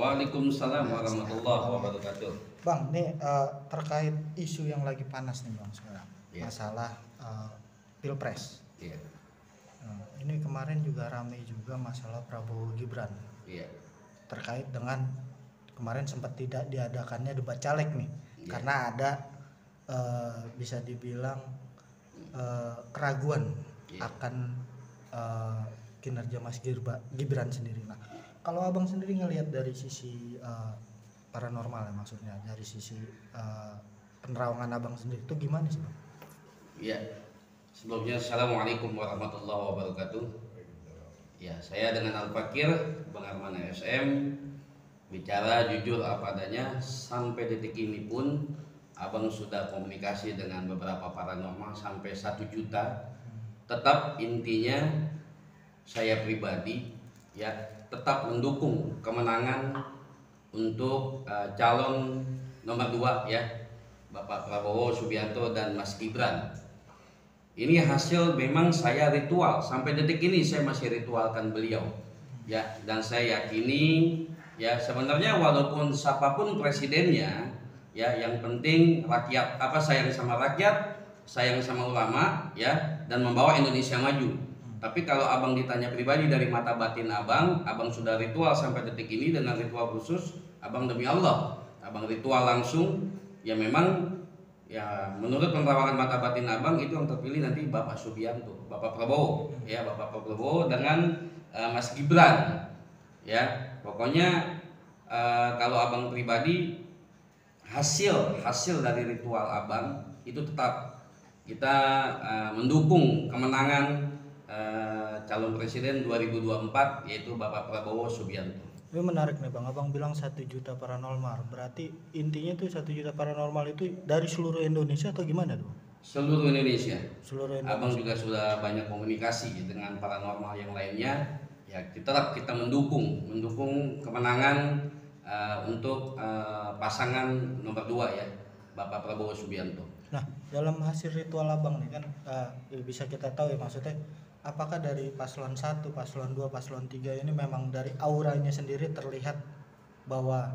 Waalaikumsalam Ya, warahmatullahi wabarakatuh. Bang, nih terkait isu yang lagi panas nih Bang sekarang, Iya. masalah Pilpres. Iya, Ini kemarin juga ramai juga masalah Prabowo Gibran iya, terkait dengan kemarin sempat tidak diadakannya debat caleg nih, Iya. karena ada bisa dibilang keraguan Iya. akan kinerja Mas Gibran sendiri. Nah, kalau abang sendiri ngelihat dari sisi paranormal ya, maksudnya dari sisi penerawangan abang sendiri itu gimana sih bang? iya. Sebelumnya Assalamualaikum warahmatullahi wabarakatuh. Ya, saya dengan Al-Fakir Bang Arman SM bicara jujur apa adanya. Sampai detik ini pun abang sudah komunikasi dengan beberapa paranormal sampai 1 juta. Tetap intinya saya pribadi ya tetap mendukung kemenangan untuk calon nomor 2 ya, Bapak Prabowo Subianto dan Mas Gibran. Ini hasil memang saya ritual, sampai detik ini saya masih ritualkan beliau ya, dan saya yakini ya sebenarnya walaupun siapapun presidennya ya, yang penting rakyat sayang sama rakyat, sayang sama ulama ya, dan membawa Indonesia maju. Tapi kalau abang ditanya pribadi dari mata batin abang sudah ritual sampai detik ini dengan ritual khusus abang, demi Allah abang ritual langsung ya. Memang ya menurut penerawangan mata batin abang itu yang terpilih nanti Bapak Subianto, Bapak Prabowo ya, Bapak Prabowo dengan Mas Gibran ya. Pokoknya kalau abang pribadi hasil dari ritual abang itu tetap kita mendukung kemenangan calon presiden 2024 yaitu Bapak Prabowo Subianto. Ini menarik nih bang, abang bilang 1 juta paranormal, berarti intinya tuh 1 juta paranormal itu dari seluruh Indonesia atau gimana tuh? Seluruh Indonesia. Seluruh Indonesia. Abang juga sudah banyak komunikasi dengan paranormal yang lainnya. Ya tetap kita mendukung kemenangan untuk pasangan nomor 2 ya, Bapak Prabowo Subianto. Nah, dalam hasil ritual abang nih kan bisa kita tahu ya, maksudnya apakah dari paslon 1, paslon 2, paslon 3 ini memang dari auranya sendiri terlihat bahwa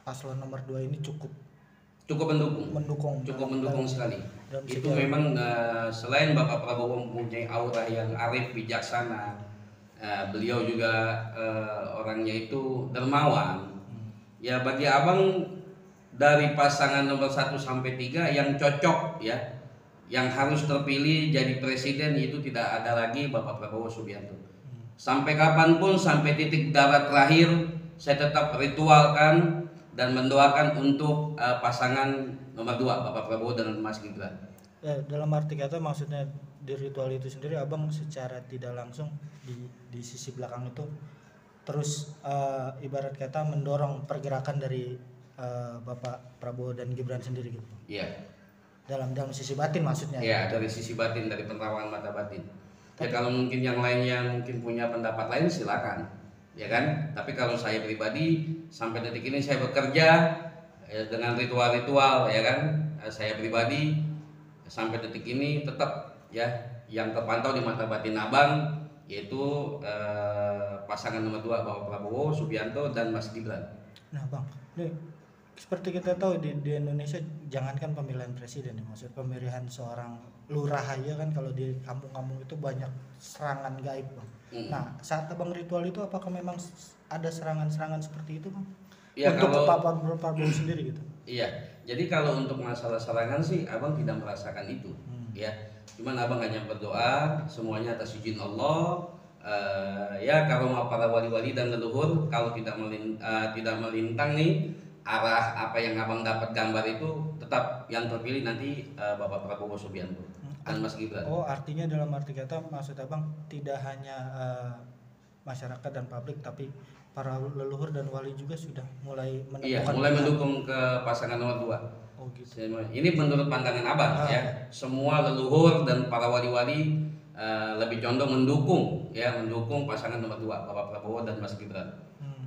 paslon nomor 2 ini cukup mendukung sekali. Dan Itu memang selain Bapak Prabowo mempunyai aura yang arif bijaksana, beliau juga orangnya itu dermawan. Ya bagi abang dari pasangan nomor 1 sampai 3 yang cocok ya, yang harus terpilih jadi presiden itu tidak ada lagi Bapak Prabowo Subianto. Sampai kapanpun, sampai titik darah terakhir, saya tetap ritualkan dan mendoakan untuk pasangan nomor 2 Bapak Prabowo dan Mas Gibran. Dalam arti kata maksudnya di ritual itu sendiri abang secara tidak langsung di sisi belakang itu terus ibarat kata mendorong pergerakan dari Bapak Prabowo dan Gibran sendiri gitu. Iya. Dalam sisi batin maksudnya. Ya, dari sisi batin, dari penerawangan mata batin. Ya kalau mungkin yang lainnya mungkin punya pendapat lain silakan, ya kan. Tapi kalau saya pribadi sampai detik ini saya bekerja ya, dengan ritual-ritual ya kan. Saya pribadi sampai detik ini tetap ya yang terpantau di mata batin abang yaitu pasangan nomor 2 Bapak Prabowo Subianto dan Mas Gibran. Nah bang, nih seperti kita tahu di Indonesia jangankan pemilihan presiden ya, maksud pemilihan seorang lurah aja kan kalau di kampung-kampung itu banyak serangan gaib bang. Nah saat abang ritual itu apakah memang ada serangan-serangan seperti itu bang? Ya, untuk kalau Pak Prabowo sendiri gitu? Iya, jadi kalau untuk masalah serangan sih abang tidak merasakan itu ya. Cuman abang hanya berdoa semuanya atas izin Allah. Ya karomah para wali-wali dan leluhur, kalau tidak melintang nih arah apa yang abang dapat gambar itu, tetap yang terpilih nanti Bapak Prabowo Subianto dan Mas Gibran. Oh artinya dalam arti kata maksud abang tidak hanya masyarakat dan publik tapi para leluhur dan wali juga sudah mulai menemukan. Iya, mulai mendukung ke pasangan nomor 2. Oh gitu. Ini menurut pandangan abang ya. Semua leluhur dan para wali-wali lebih condong mendukung pasangan nomor 2 Bapak Prabowo dan Mas Gibran.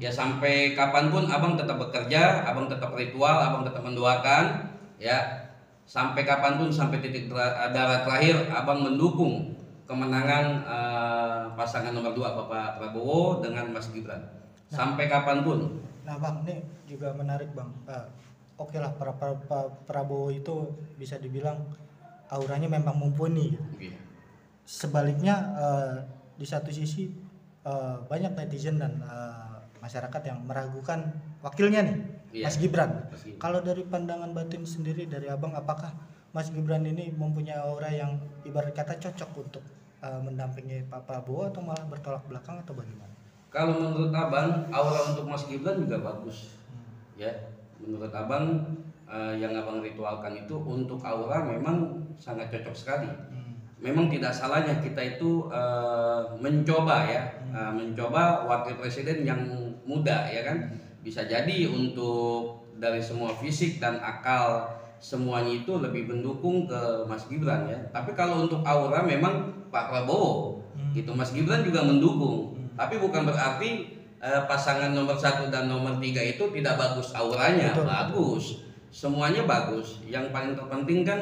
Ya sampai kapanpun abang tetap bekerja, abang tetap ritual, abang tetap mendoakan ya. Sampai kapanpun, sampai titik darah terakhir abang mendukung kemenangan pasangan nomor 2 Bapak Prabowo dengan Mas Gibran. sampai kapanpun. Nah bang, ini juga menarik bang. Oke lah, Prabowo itu bisa dibilang auranya memang mumpuni gitu. Iya. Sebaliknya di satu sisi banyak netizen dan masyarakat yang meragukan wakilnya nih, Iya. Mas Gibran. Mas Gibran. Kalau dari pandangan batin sendiri dari abang, apakah Mas Gibran ini mempunyai aura yang ibarat kata cocok untuk mendampingi Pak Prabowo atau malah bertolak belakang atau bagaimana? Kalau menurut abang, aura untuk Mas Gibran juga bagus. Ya, menurut abang yang abang ritualkan itu untuk aura memang sangat cocok sekali. Memang tidak salahnya kita itu mencoba ya, mencoba wakil presiden yang muda ya kan. Bisa jadi untuk dari semua fisik dan akal semuanya itu lebih mendukung ke Mas Gibran ya. Tapi kalau untuk aura memang Pak Prabowo gitu, Mas Gibran juga mendukung. Tapi bukan berarti pasangan nomor 1 dan nomor 3 itu tidak bagus auranya. Betul. Bagus, semuanya bagus. Yang paling terpenting kan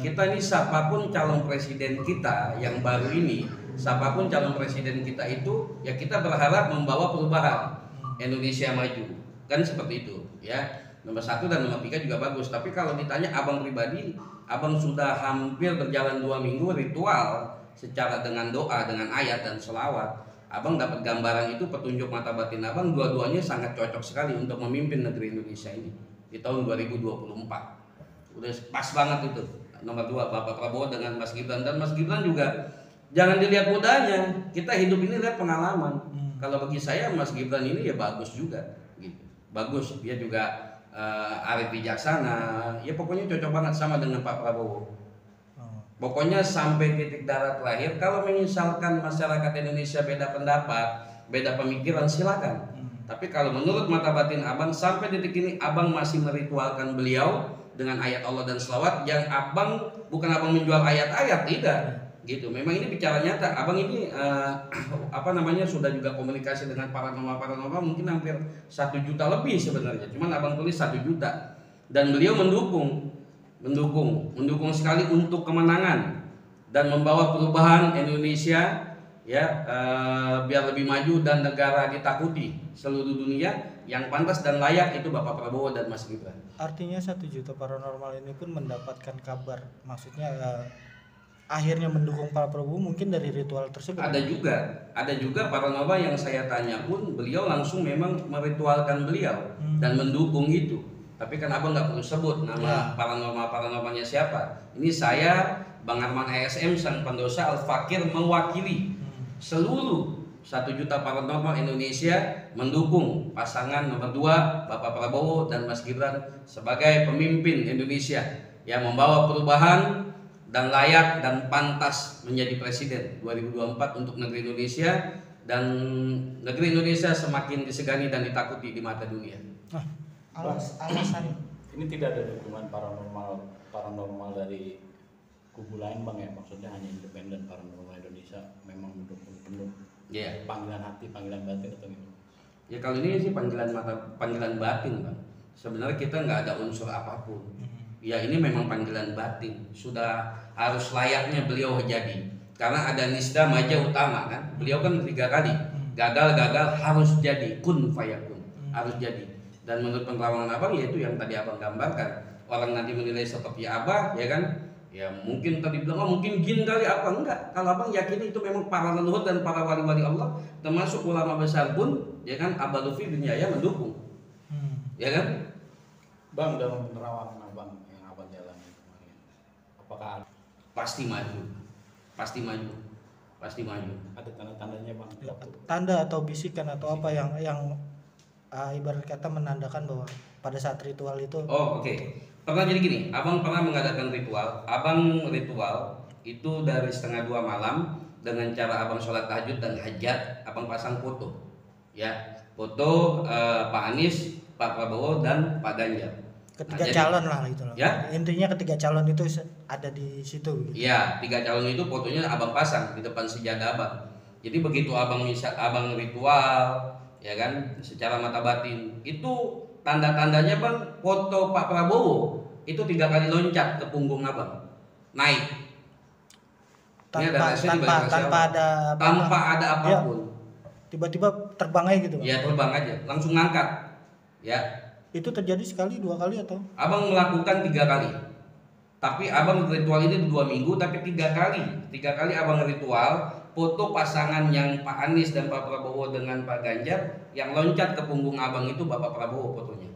kita ini siapapun calon presiden kita yang baru ini, siapapun calon presiden kita itu ya kita berharap membawa perubahan Indonesia maju, kan seperti itu ya. Nomor 1 dan nomor 3 juga bagus. Tapi kalau ditanya abang pribadi, abang sudah hampir berjalan 2 minggu ritual secara dengan doa, dengan ayat dan selawat. Abang dapat gambaran itu, petunjuk mata batin abang dua-duanya sangat cocok sekali untuk memimpin negeri Indonesia ini di tahun 2024. Udah pas banget itu. Nomor 2 Bapak Prabowo dengan Mas Gibran, dan Mas Gibran juga jangan dilihat mudanya. Kita hidup ini lihat pengalaman. Kalau bagi saya Mas Gibran ini ya bagus juga gitu. Bagus, dia juga arif bijaksana. Ya pokoknya cocok banget sama dengan Pak Prabowo. Pokoknya sampai titik darah terakhir, kalau misalkan masyarakat Indonesia beda pendapat, beda pemikiran silakan. Tapi kalau menurut mata batin abang sampai detik ini abang masih meritualkan beliau dengan ayat Allah dan selawat, yang abang bukan abang menjual ayat-ayat, tidak gitu. Memang ini bicara nyata. Abang ini sudah juga komunikasi dengan para norma mungkin hampir 1 juta lebih sebenarnya. Cuman abang tulis 1 juta dan beliau mendukung sekali untuk kemenangan dan membawa perubahan Indonesia ya, biar lebih maju dan negara ditakuti seluruh dunia. Yang pantas dan layak itu Bapak Prabowo dan Mas Gibran. Artinya 1 juta paranormal ini pun mendapatkan kabar, maksudnya akhirnya mendukung Pak Prabowo mungkin dari ritual tersebut. Ada juga paranormal yang saya tanya pun beliau langsung memang meritualkan beliau dan mendukung itu. Tapi kan abang nggak perlu sebut nama paranormalnya siapa. Ini saya, Bang Arman ASM, sang pendosa Al-Fakir, mewakili seluruh 1 juta paranormal Indonesia mendukung pasangan nomor 2 Bapak Prabowo dan Mas Gibran sebagai pemimpin Indonesia yang membawa perubahan dan layak dan pantas menjadi presiden 2024 untuk negeri Indonesia, dan negeri Indonesia semakin disegani dan ditakuti di mata dunia. Alasan ini tidak ada dukungan paranormal dari kubu lain bang ya, maksudnya hanya independen paranormal Indonesia memang mendukung penuh. Panggilan hati, panggilan batin atau gimana? Ya kalau ini sih panggilan batin bang. Sebenarnya kita nggak ada unsur apapun. Ya ini memang panggilan batin. Sudah harus layaknya beliau jadi. Karena ada nisda maja utama kan. Beliau kan 3 kali gagal harus jadi, kun fayakun, harus jadi. Dan menurut penerawangan abang yaitu yang tadi abang gambarkan. Orang nanti menilai seperti apa ya kan. Ya mungkin tadi bilang mungkin jin kali apa, enggak. Kalau abang yakin itu memang para leluhur dan para wali-wali Allah, termasuk ulama besar pun ya kan, Abah Lutfi bin Yahya mendukung. Ya kan? Bang, dalam penerawangan abang yang abang jalani kemarin, apakah Pasti maju. ada tanda-tandanya bang? tanda atau bisikan atau apa yang ibarat kata menandakan bahwa pada saat ritual itu. Oke. Pernah jadi gini, abang pernah mengadakan ritual. Abang ritual itu dari 1:30 malam dengan cara abang sholat tahajud dan hajat. Abang pasang foto, ya, foto Pak Anies, Pak Prabowo dan Pak Ganjar. Ketiga calon lah itu loh. Ya? Intinya ketiga calon itu ada di situ. Gitu. Ya, 3 calon itu fotonya abang pasang di depan sejadah abang. Jadi begitu abang ritual, ya kan, secara mata batin itu tanda-tandanya bang, foto Pak Prabowo itu 3 kali loncat ke punggung abang, naik Tanpa ada apapun. tiba-tiba terbang aja gitu, Bang? Ya terbang aja, langsung ngangkat. Ya. Itu terjadi sekali, 2 kali atau? Abang melakukan 3 kali. Tapi abang ritual ini 2 minggu, tapi 3 kali. 3 kali abang ritual, foto pasangan yang Pak Anies dan Pak Prabowo dengan Pak Ganjar, yang loncat ke punggung abang itu Bapak Prabowo fotonya.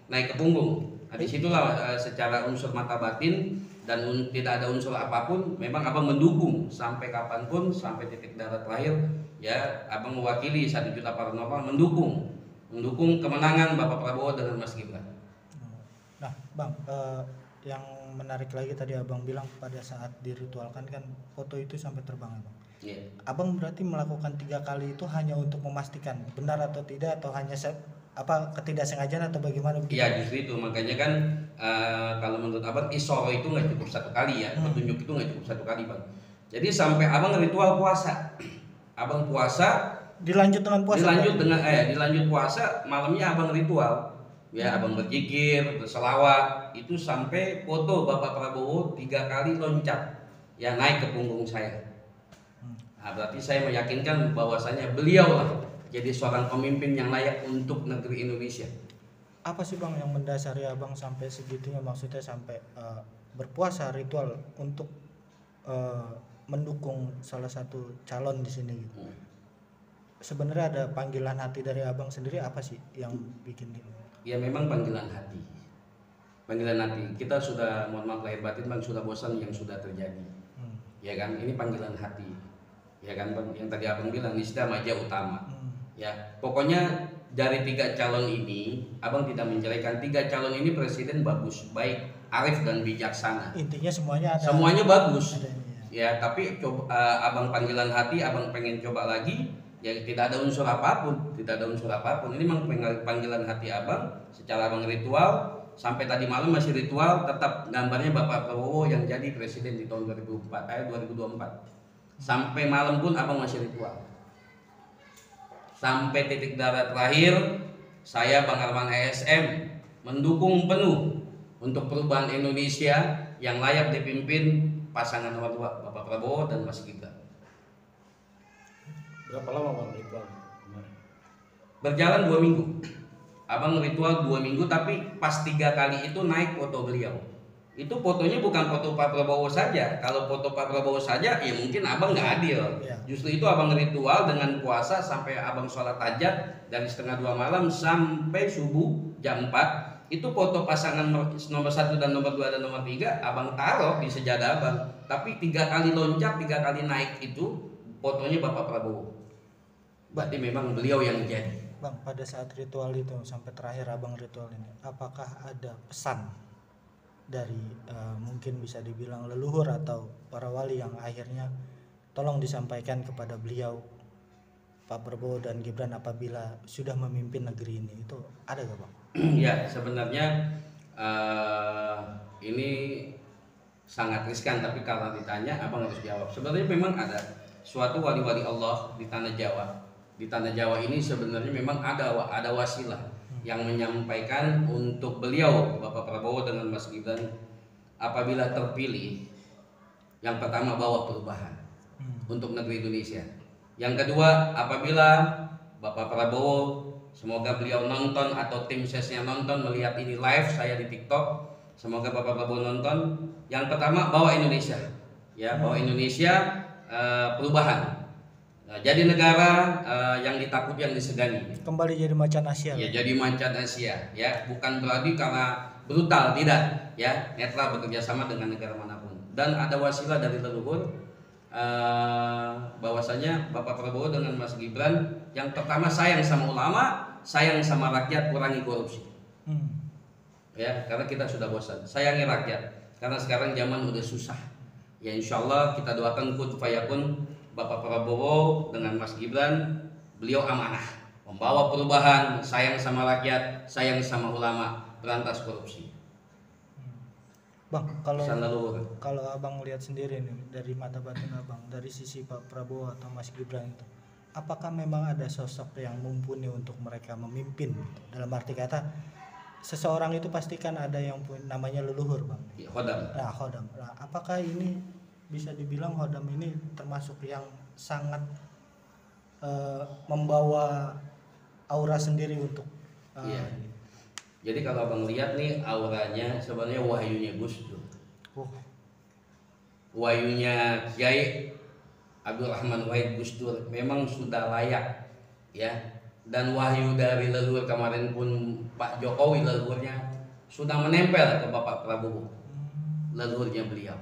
Naik ke punggung. Nah, disitulah secara unsur mata batin dan tidak ada unsur apapun, memang abang mendukung sampai kapanpun, sampai titik darah terakhir. Ya, abang mewakili 1 Juta Paranormal mendukung kemenangan Bapak Prabowo dengan Mas Gibran. Nah, Bang, yang menarik lagi tadi abang bilang pada saat diritualkan kan foto itu sampai terbang, Bang. Yeah. Abang berarti melakukan 3 kali itu hanya untuk memastikan benar atau tidak, atau hanya ketidaksengajaan atau bagaimana? Iya, justru itu makanya kan kalau menurut abang isoro itu nggak cukup 1 kali ya, petunjuk itu nggak cukup 1 kali, Bang. Jadi sampai abang ritual puasa, abang puasa dilanjut dengan puasa. Dilanjut puasa, malamnya abang ritual. Ya, abang berzikir, berselawat, itu sampai foto Bapak Prabowo 3 kali loncat, ya naik ke punggung saya. Nah, berarti saya meyakinkan bahwasanya beliau lah jadi seorang pemimpin yang layak untuk negeri Indonesia. Apa sih, Bang, yang mendasari abang sampai segitunya, maksudnya sampai berpuasa ritual untuk mendukung salah satu calon di sini gitu? Sebenarnya ada panggilan hati dari abang sendiri, apa sih yang bikin ini? Ya memang panggilan hati. Kita sudah, mohon maaf lahir batin, Bang, sudah bosan yang sudah terjadi. Ya kan, ini panggilan hati. Ya kan, Bang, yang tadi abang bilang nisda maja utama. Ya, pokoknya dari 3 calon ini, abang tidak menjelekan 3 calon ini presiden bagus, baik, arif dan bijaksana. Intinya semuanya ada. Semuanya bagus. Ada, ya, tapi abang panggilan hati, abang pengen coba lagi. Ya, tidak ada unsur apapun. Ini memang panggilan hati abang. Secara abang ritual, sampai tadi malam masih ritual, tetap gambarnya Bapak Prabowo yang jadi presiden di tahun 2024. Sampai malam pun abang masih ritual. Sampai titik darah terakhir, saya Bang Arman ASM mendukung penuh untuk perubahan Indonesia yang layak dipimpin pasangan nomor 2 Bapak Prabowo dan Mas Gibran. Berapa lama, Bang, ritual kemarin? Berjalan 2 minggu. Abang ritual 2 minggu, tapi pas 3 kali itu naik foto beliau. Itu fotonya bukan foto Pak Prabowo saja. Kalau foto Pak Prabowo saja, ya mungkin abang nggak adil. Ya. Justru itu abang ritual dengan puasa sampai abang sholat hajat dari setengah 2 malam sampai subuh jam 4. Itu foto pasangan nomor 1 dan nomor 2 dan nomor 3 abang taruh di sejadah abang. Tapi 3 kali loncat, 3 kali naik itu fotonya Bapak Prabowo. Berarti memang beliau yang jadi. Bang, pada saat ritual itu sampai terakhir abang ritual ini, apakah ada pesan dari mungkin bisa dibilang leluhur atau para wali yang akhirnya tolong disampaikan kepada beliau Pak Prabowo dan Gibran apabila sudah memimpin negeri ini, itu ada gak, Bang? Ya, sebenarnya ini sangat riskan, tapi kalau ditanya abang harus jawab. Sebenarnya memang ada suatu wali-wali Allah di tanah Jawa. Di tanah Jawa ini sebenarnya memang ada wasilah yang menyampaikan untuk beliau Bapak Prabowo dengan Mas Gibran apabila terpilih, yang pertama bawa perubahan untuk negeri Indonesia. Yang kedua, apabila Bapak Prabowo, semoga beliau nonton atau tim sesnya nonton, melihat ini live saya di TikTok, semoga Bapak Prabowo nonton. Yang pertama, bawa Indonesia, ya, bawa Indonesia perubahan. Jadi negara yang ditakut, yang disegani. Kembali jadi macan Asia. Ya, jadi macan Asia, ya, bukan berarti karena brutal, tidak, ya, netral bekerja sama dengan negara manapun. Dan ada wasilah dari leluhur bahwasanya Bapak Prabowo dengan Mas Gibran yang pertama sayang sama ulama, sayang sama rakyat, kurangi korupsi. Ya, karena kita sudah bosan. Sayangi rakyat, karena sekarang zaman udah susah. Ya, insya Allah kita doakan kun fayakun Bapak Prabowo dengan Mas Gibran, beliau amanah, membawa perubahan, sayang sama rakyat, sayang sama ulama, berantas korupsi. Bang, kalau abang lihat sendiri nih dari mata batin abang, dari sisi Pak Prabowo atau Mas Gibran itu, apakah memang ada sosok yang mumpuni untuk mereka memimpin? Dalam arti kata, seseorang itu pastikan ada yang namanya leluhur, Bang. Ya, khodam. Nah, khodam. Nah, apakah ini bisa dibilang khodam ini termasuk yang sangat membawa aura sendiri untuk Iya. Jadi kalau abang lihat nih auranya sebenarnya wahyunya Gus Dur, oh, wahyunya Kiai Abdul Rahman Wahid Gus Dur memang sudah layak ya. Dan wahyu dari leluhur kemarin pun Pak Jokowi leluhurnya sudah menempel ke Bapak Prabowo, leluhurnya beliau.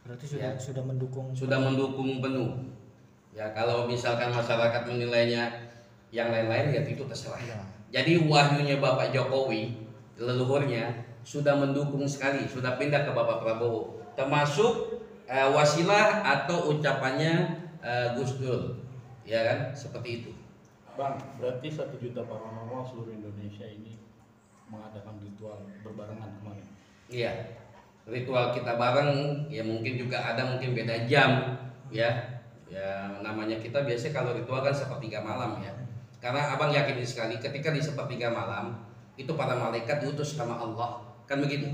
berarti Ya. sudah mendukung. Sudah mendukung penuh. Ya kalau misalkan masyarakat menilainya yang lain-lain ya itu terserah. Ya. Jadi wahyunya Bapak Jokowi leluhurnya sudah mendukung sekali, sudah pindah ke Bapak Prabowo, termasuk wasilah atau ucapannya Gus Dur, ya kan seperti itu. Bang, berarti 1 juta paranormal seluruh Indonesia ini mengadakan ritual berbarengan kemarin. Iya, ritual kita bareng, ya mungkin juga ada mungkin beda jam, ya namanya kita biasanya kalau ritual kan sepertiga malam ya. Karena abang yakin sekali ketika di sepertiga malam itu para malaikat diutus sama Allah, kan begitu,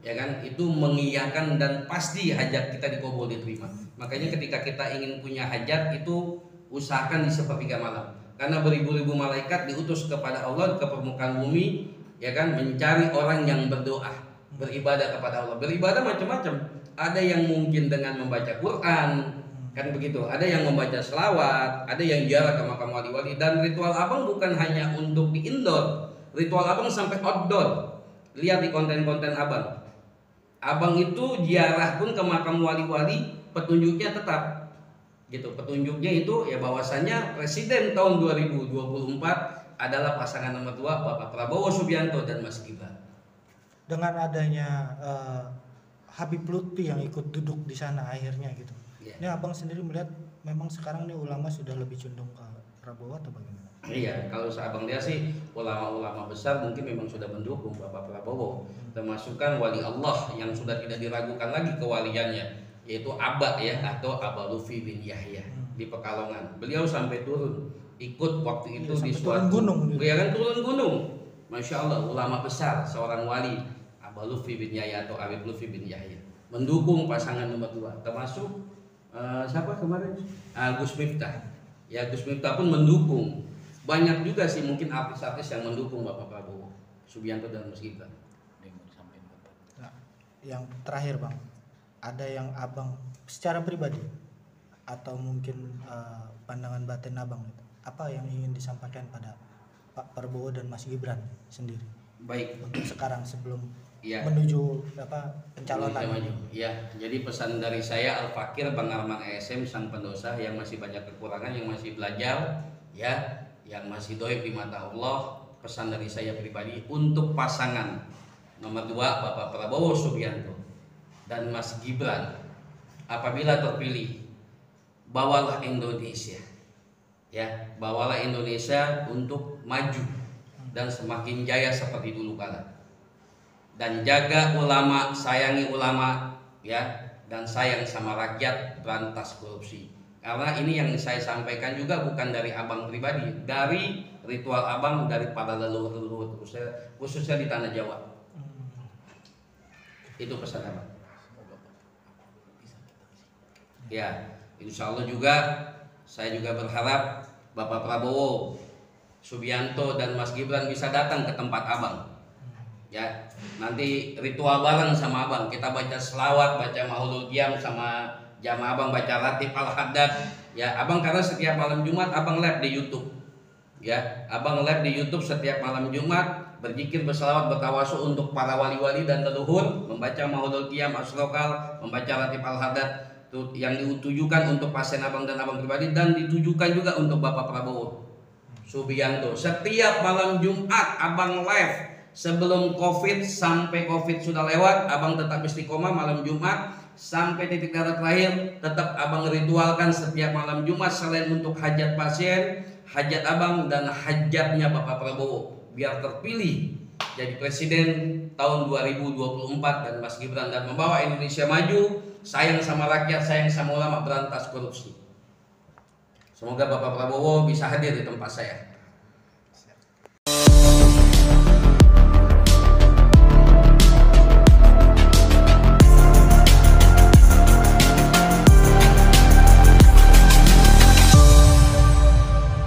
ya kan? Itu mengiyakan dan pasti hajat kita dikabul diterima. Makanya ketika kita ingin punya hajat itu usahakan di sepertiga malam, karena beribu-ribu malaikat diutus kepada Allah ke permukaan bumi, ya kan, mencari orang yang berdoa, beribadah kepada Allah. Beribadah macam-macam. Ada yang mungkin dengan membaca Quran, kan begitu, ada yang membaca selawat, ada yang ziarah ke makam wali-wali. Dan ritual abang bukan hanya untuk di indoor, ritual abang sampai outdoor. Lihat di konten-konten abang itu ziarah pun ke makam wali-wali, petunjuknya tetap gitu. Petunjuknya itu ya bahwasannya presiden tahun 2024 adalah pasangan nomor 2 Bapak Prabowo Subianto dan Mas Gibran. Dengan adanya Habib Lutfi yang ikut duduk di sana akhirnya gitu. Iya. Ini abang sendiri melihat memang sekarang nih ulama sudah lebih condong ke Prabowo atau bagaimana? Iya, kalau abang lihat sih ulama-ulama besar mungkin memang sudah mendukung Bapak Prabowo, termasukkan wali Allah yang sudah tidak diragukan lagi kewaliannya, yaitu Aba ya, atau Aba Lutfi bin Yahya di Pekalongan. Beliau sampai turun ikut waktu itu di suatu gunung. Ya kan, turun gunung. Masya Allah, ulama besar, seorang wali Aba Lutfi bin Yahya atau Habib Lutfi bin Yahya mendukung pasangan nomor 2, termasuk siapa kemarin? Gus Miftah. Ya, Gus Miftah pun mendukung. Banyak juga sih mungkin artis-artis yang mendukung Bapak Prabowo Subianto dan Mas Gibran. Nah, yang terakhir bang, ada yang abang secara pribadi atau mungkin pandangan batin abang, apa yang ingin disampaikan pada Pak Prabowo dan Mas Gibran sendiri? Baik. Untuk sekarang sebelum Ya. menuju pencalonan. Ya, jadi pesan dari saya Al-Fakir Bang Arman ESM, sang pendosa yang masih banyak kekurangan, yang masih belajar, ya, yang masih doib di mata Allah. Pesan dari saya pribadi untuk pasangan nomor 2 Bapak Prabowo Subianto dan Mas Gibran, apabila terpilih, bawalah Indonesia, ya, bawalah Indonesia untuk maju dan semakin jaya seperti dulu kala. Dan jaga ulama, sayangi ulama, ya, dan sayang sama rakyat, berantas korupsi. Karena ini yang saya sampaikan juga bukan dari abang pribadi, dari ritual abang, dari para leluhur khususnya di tanah Jawa. Itu pesan abang. Ya, insya Allah juga saya juga berharap Bapak Prabowo Subianto dan Mas Gibran bisa datang ke tempat abang. Ya, nanti ritual bareng sama abang, kita baca selawat, baca maulud qiyam sama jamaah abang, baca ratib al-haddad. Ya, abang karena setiap malam Jumat abang live di YouTube. Ya, abang live di YouTube setiap malam Jumat, berzikir, berselawat, bertawasul untuk para wali-wali dan leluhur, membaca maulud qiyam asrokal, membaca ratib al-haddad yang ditujukan untuk pasien abang dan abang pribadi, dan ditujukan juga untuk Bapak Prabowo Subianto. Setiap malam Jumat abang live. Sebelum COVID sampai COVID sudah lewat, abang tetap istiqomah malam Jumat sampai titik darah terakhir. Tetap abang ritualkan setiap malam Jumat, selain untuk hajat pasien, hajat abang dan hajatnya Bapak Prabowo biar terpilih jadi presiden tahun 2024 dan Mas Gibran, dan membawa Indonesia maju, sayang sama rakyat, sayang sama ulama, berantas korupsi. Semoga Bapak Prabowo bisa hadir di tempat saya.